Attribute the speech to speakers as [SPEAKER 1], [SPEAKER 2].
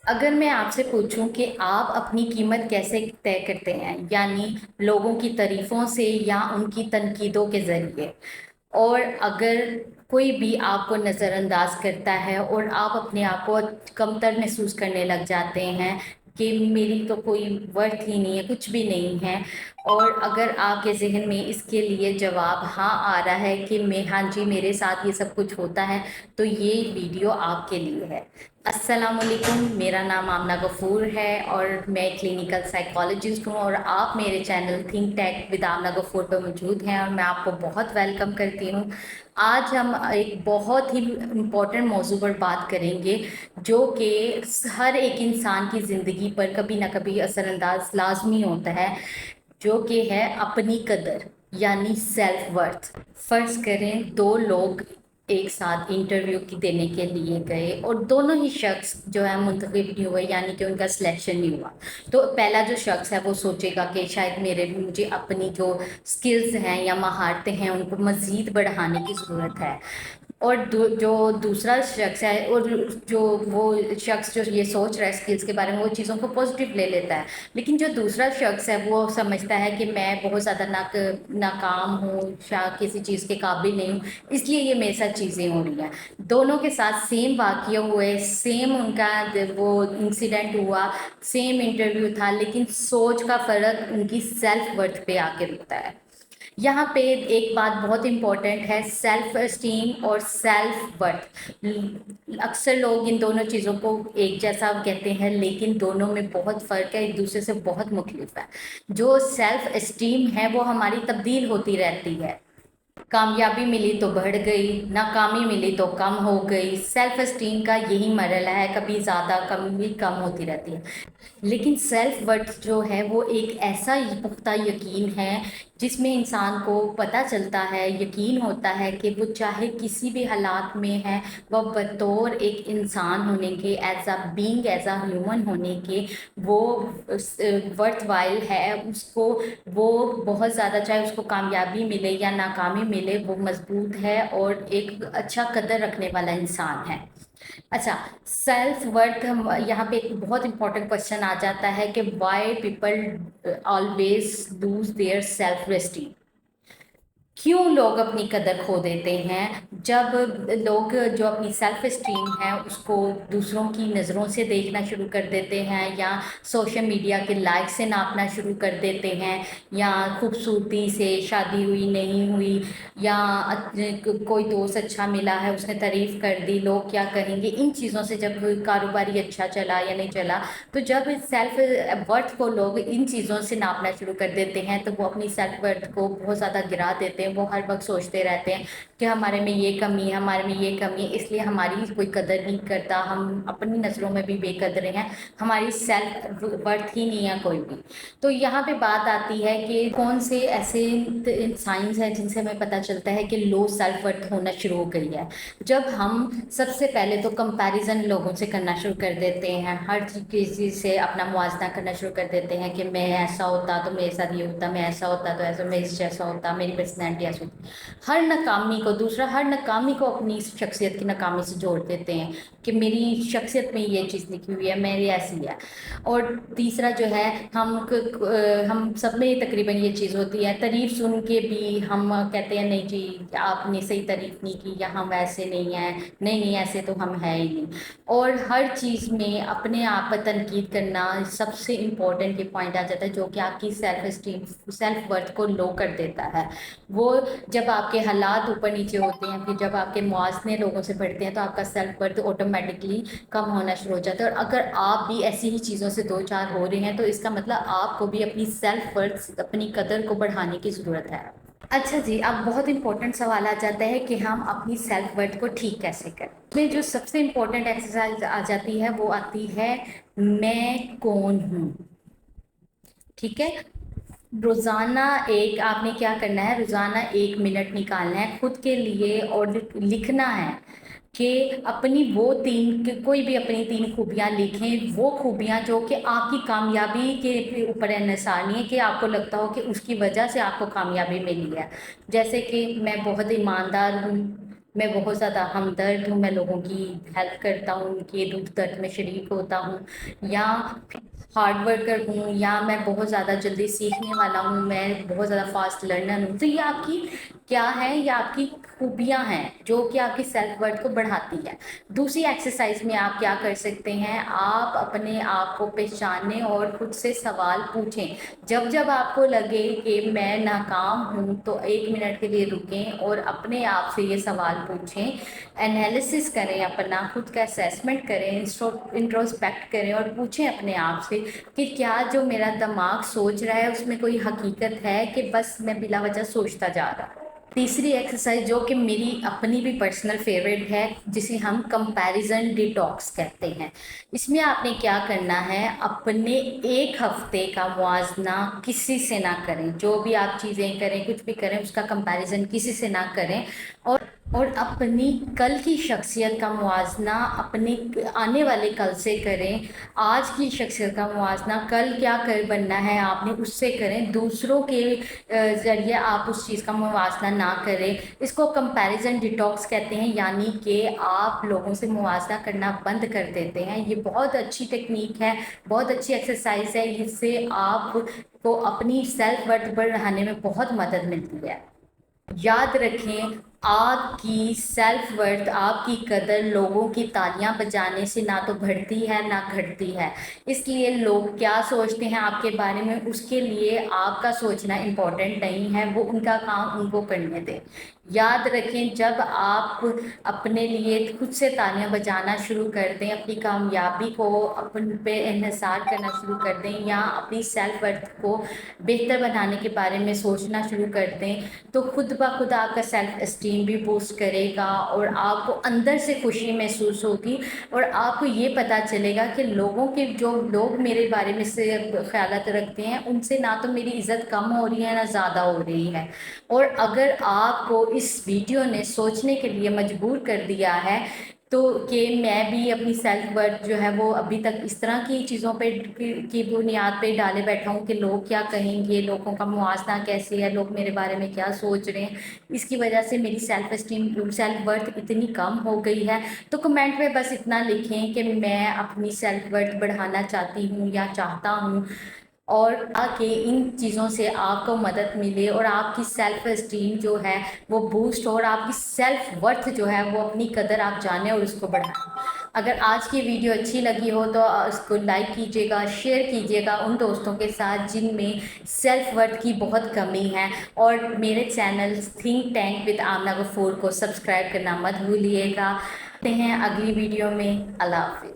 [SPEAKER 1] اگر میں آپ سے پوچھوں کہ آپ اپنی قیمت کیسے طے کرتے ہیں، یعنی لوگوں کی تعریفوں سے یا ان کی تنقیدوں کے ذریعے، اور اگر کوئی بھی آپ کو نظر انداز کرتا ہے اور آپ اپنے آپ کو کمتر محسوس کرنے لگ جاتے ہیں کہ میری تو کوئی ورتھ ہی نہیں ہے، کچھ بھی نہیں ہے، اور اگر آپ کے ذہن میں اس کے لیے جواب ہاں آ رہا ہے کہ ہاں جی میرے ساتھ یہ سب کچھ ہوتا ہے، تو یہ ویڈیو آپ کے لیے ہے۔ السلام علیکم، میرا نام آمنہ غفور ہے اور میں کلینیکل سائیکالوجسٹ ہوں، اور آپ میرے channel Think Tank with Amna Ghafoor پہ موجود ہیں، اور میں آپ کو بہت ویلکم کرتی ہوں۔ آج ہم ایک بہت ہی امپورٹنٹ موضوع پر بات کریں گے جو کہ ہر ایک انسان کی زندگی پر کبھی نہ کبھی اثر انداز لازمی ہوتا ہے، جو کہ ہے اپنی قدر، یعنی سیلف ورتھ۔ فرض کریں دو لوگ ایک ساتھ انٹرویو کی دینے کے لیے گئے اور دونوں ہی شخص جو ہے منتخب نہیں ہوئے، یعنی کہ ان کا سلیکشن نہیں ہوا، تو پہلا جو شخص ہے وہ سوچے گا کہ شاید مجھے اپنی جو سکلز ہیں یا مہارتیں ہیں ان کو مزید بڑھانے کی ضرورت ہے، اور جو دوسرا شخص ہے، اور جو وہ شخص جو یہ سوچ رہا ہے اسکلس کے بارے میں، وہ چیزوں کو پازیٹیو لے لیتا ہے، لیکن جو دوسرا شخص ہے وہ سمجھتا ہے کہ میں بہت زیادہ ناکام ہوں، شاید کسی چیز کے قابل نہیں ہوں، اس لیے یہ میرے ساتھ چیزیں ہو رہی ہیں۔ دونوں کے ساتھ سیم واقعہ ہوئے، سیم ان کا وہ انسیڈنٹ ہوا، سیم انٹرویو تھا، لیکن سوچ کا فرق ان کی سیلف ورتھ پہ آ کے رکتا ہے۔ یہاں پہ ایک بات بہت امپورٹنٹ ہے، سیلف اسٹیم اور سیلف ورتھ۔ اکثر لوگ ان دونوں چیزوں کو ایک جیسا کہتے ہیں، لیکن دونوں میں بہت فرق ہے، ایک دوسرے سے بہت مختلف ہے۔ جو سیلف اسٹیم ہے وہ ہماری تبدیل ہوتی رہتی ہے، کامیابی ملی تو بڑھ گئی، ناکامی ملی تو کم ہو گئی۔ سیلف اسٹیم کا یہی مرحلہ ہے، کبھی زیادہ کبھی کم ہوتی رہتی ہے، لیکن سیلف ورتھ جو ہے وہ ایک ایسا پختہ یقین ہے جس میں انسان کو پتہ چلتا ہے، یقین ہوتا ہے کہ وہ چاہے کسی بھی حالات میں ہے، وہ بطور ایک انسان ہونے کے، as a being, as a human ہونے کے، وہ ورتھ وائل ہے، اس کو وہ بہت زیادہ، چاہے اس کو کامیابی ملے یا ناکامی ملے، وہ مضبوط ہے اور ایک اچھا قدر رکھنے والا انسان ہے۔ اچھا، سیلف ورتھ، یہاں پہ ایک بہت امپورٹنٹ کوشچن آ جاتا ہے کہ why people always lose their self esteem. کیوں لوگ اپنی قدر کھو دیتے ہیں؟ جب لوگ جو اپنی سیلف اسٹیم ہے اس کو دوسروں کی نظروں سے دیکھنا شروع کر دیتے ہیں، یا سوشل میڈیا کے لائک سے ناپنا شروع کر دیتے ہیں، یا خوبصورتی سے، شادی ہوئی نہیں ہوئی، یا کوئی دوست اچھا ملا ہے اس نے تعریف کر دی، لوگ کیا کہیں گے، ان چیزوں سے جب کاروباری اچھا چلا یا نہیں چلا، تو جب سیلف ورتھ کو لوگ ان چیزوں سے ناپنا شروع کر دیتے ہیں تو وہ اپنی سیلف ورتھ کو بہت زیادہ گرا دیتے ہیں۔ وہ ہر وقت سوچتے رہتے ہیں کہ ہمارے میں یہ کمی ہے، ہمارے میں یہ کمی ہے، اس لیے ہماری کوئی قدر نہیں کرتا، ہم اپنی نظروں میں بھی بے قدرے ہیں، ہماری سیلف ورتھ ہی نہیں ہے کوئی بھی۔ تو یہاں پہ بات آتی ہے کہ کون سے ایسے سائنس ہیں جن سے ہمیں پتہ چلتا ہے کہ لو سیلف ورتھ ہونا شروع ہو گئی ہے۔ جب ہم سب سے پہلے تو کمپیریزن لوگوں سے کرنا شروع کر دیتے ہیں، ہر چیز سے اپنا موازنہ کرنا شروع کر دیتے ہیں کہ میں ایسا ہوتا تو میرے ساتھ یہ ہوتا، میں ایسا ہوتا تو ایسا، میں اس جیسا ہوتا، میری پرسنالٹی ایسا ہوتی۔ ہر ناکامی کو اپنی شخصیت کی ناکامی سے جوڑ دیتے ہیں کہ میری شخصیت میں یہ چیز لکھی ہوئی ہے، میری ایسی ہے۔ اور تیسرا جو ہے، ہم سب میں تقریباً یہ چیز ہوتی ہے، تعریف سن کے بھی ہم کہتے ہیں نہیں جی آپ نے صحیح تعریف نہیں کی، یا ہم ایسے نہیں ہیں، نہیں نہیں ایسے تو ہم ہے ہی نہیں۔ اور ہر چیز میں اپنے آپ پر تنقید کرنا سب سے امپورٹنٹ یہ پوائنٹ آ جاتا ہے جو کہ آپ کی سیلف اسٹیم، سیلف ورتھ کو لو کر دیتا ہے۔ وہ جب آپ کے حالات اوپر نیچے ہوتے ہیں، پھر جب آپ کے موازنے لوگوں سے بڑھتے ہیں، تو آپ کا سیلف ورتھ آٹومیٹکلی کم ہونا شروع ہو جاتا ہے، اور اگر آپ بھی ایسی ہی چیزوں سے دو چار ہو رہے ہیں تو اس کا مطلب آپ کو بھی اپنی سیلف ورتھ، اپنی قدر کو بڑھانے کی ضرورت ہے۔ اچھا جی، اب بہت امپورٹنٹ سوال آ جاتا ہے کہ ہم اپنی سیلف ورتھ کو ٹھیک کیسے کریں۔ اس میں جو سب سے امپورٹنٹ ایکسرسائز آ جاتی ہے وہ آتی ہے میں کون ہوں۔ ٹھیک ہے، روزانہ آپ نے کیا کرنا ہے، روزانہ 1 منٹ نکالنا ہے خود کے لیے، اور لکھنا ہے کہ کوئی بھی اپنی 3 خوبیاں لکھیں، وہ خوبیاں جو کہ آپ کی کامیابی کے اوپر انحصار نہیں ہے، کہ آپ کو لگتا ہو کہ اس کی وجہ سے آپ کو کامیابی ملی ہے۔ جیسے کہ میں بہت ایماندار ہوں، میں بہت زیادہ ہمدرد ہوں، میں لوگوں کی ہیلپ کرتا ہوں، ان کے دکھ درد میں شریک ہوتا ہوں، یا ہارڈ ورکر ہوں، یا میں بہت زیادہ جلدی سیکھنے والا ہوں، میں بہت زیادہ فاسٹ لرنر ہوں. تو یہ آپ کی کیا ہے، یہ آپ کی خوبیاں ہیں جو کہ آپ کی سیلف ورتھ کو بڑھاتی ہے. دوسری ایکسرسائز میں آپ کیا کر سکتے ہیں، آپ اپنے آپ کو پہچانیں اور خود سے سوال پوچھیں. جب جب آپ کو لگے کہ میں ناکام ہوں تو 1 منٹ کے لیے رکیں اور اپنے آپ سے یہ سوال پوچھیں، انالیسس کریں، اپنا خود کا اسیسمنٹ کریں، انٹروسپیکٹ کریں اور پوچھیں اپنے آپ سے کہ کیا جو میرا دماغ سوچ رہا ہے اس میں کوئی حقیقت ہے کہ بس میں بلا وجہ سوچتا جا رہا ہوں. تیسری ایکسرسائز جو کہ میری اپنی بھی پرسنل فیوریٹ ہے، جسے ہم کمپیریزن ڈیٹاکس کہتے ہیں. اس میں آپ نے کیا کرنا ہے، اپنے 1 ہفتے کا موازنہ کسی سے نہ کریں. جو بھی آپ چیزیں کریں، کچھ بھی کریں، اس کا کمپیریزن کسی سے نہ کریں. اور اپنی کل کی شخصیت کا موازنہ اپنے آنے والے کل سے کریں. آج کی شخصیت کا موازنہ کل کیا بننا ہے آپ نے اس سے کریں. دوسروں کے ذریعے آپ اس چیز کا موازنہ نہ کریں. اس کو کمپیریزن ڈیٹاکس کہتے ہیں، یعنی کہ آپ لوگوں سے موازنہ کرنا بند کر دیتے ہیں. یہ بہت اچھی ٹیکنیک ہے، بہت اچھی ایکسرسائز ہے. اس سے آپ کو اپنی سیلف ورتھ بڑھانے میں بہت مدد ملتی ہے. یاد رکھیں، آپ کی سیلف ورتھ، آپ کی قدر لوگوں کی تالیاں بجانے سے نہ تو بڑھتی ہے نہ گھٹتی ہے. اس لیے لوگ کیا سوچتے ہیں آپ کے بارے میں، اس کے لیے آپ کا سوچنا امپورٹنٹ نہیں ہے. وہ ان کا کام ان کو کرنے دیں. یاد رکھیں، جب آپ اپنے لیے خود سے تالیاں بجانا شروع کر دیں، اپنی کامیابی کو اپن پہ انحصار کرنا شروع کر دیں، یا اپنی سیلف ورتھ کو بہتر بنانے کے بارے میں سوچنا شروع کر دیں، تو خود بخود آپ کا سیلف اسٹیم بھی بوسٹ کرے گا اور آپ کو اندر سے خوشی محسوس ہوگی. اور آپ کو یہ پتہ چلے گا کہ جو لوگ میرے بارے میں سے خیالات رکھتے ہیں، ان سے نہ تو میری عزت کم ہو رہی ہے نہ زیادہ ہو رہی ہے. اور اگر آپ کو اس ویڈیو نے سوچنے کے لیے مجبور کر دیا ہے تو کہ میں بھی اپنی سیلف ورتھ جو ہے وہ ابھی تک اس طرح کی چیزوں پہ کی بنیاد پہ ڈالے بیٹھا ہوں کہ لوگ کیا کہیں گے، لوگوں کا موازنہ کیسے ہے، لوگ میرے بارے میں کیا سوچ رہے ہیں، اس کی وجہ سے میری سیلف اسٹیم، سیلف ورتھ اتنی کم ہو گئی ہے. تو کمنٹ میں بس اتنا لکھیں کہ میں اپنی سیلف ورتھ بڑھانا چاہتی ہوں یا چاہتا ہوں، اور تاکہ ان چیزوں سے آپ کو مدد ملے اور آپ کی سیلف اسٹیم جو ہے وہ بوسٹ ہو، اور آپ کی سیلف ورتھ جو ہے وہ اپنی قدر آپ جانیں اور اس کو بڑھائیں. اگر آج کی ویڈیو اچھی لگی ہو تو اس کو لائک کیجیے گا، شیئر کیجیے گا ان دوستوں کے ساتھ جن میں سیلف ورتھ کی بہت کمی ہے. اور میرے channel Think Tank with Amna Ghafoor کو سبسکرائب کرنا مت بھولیے گا. ملتے ہیں اگلی ویڈیو میں. اللہ حافظ.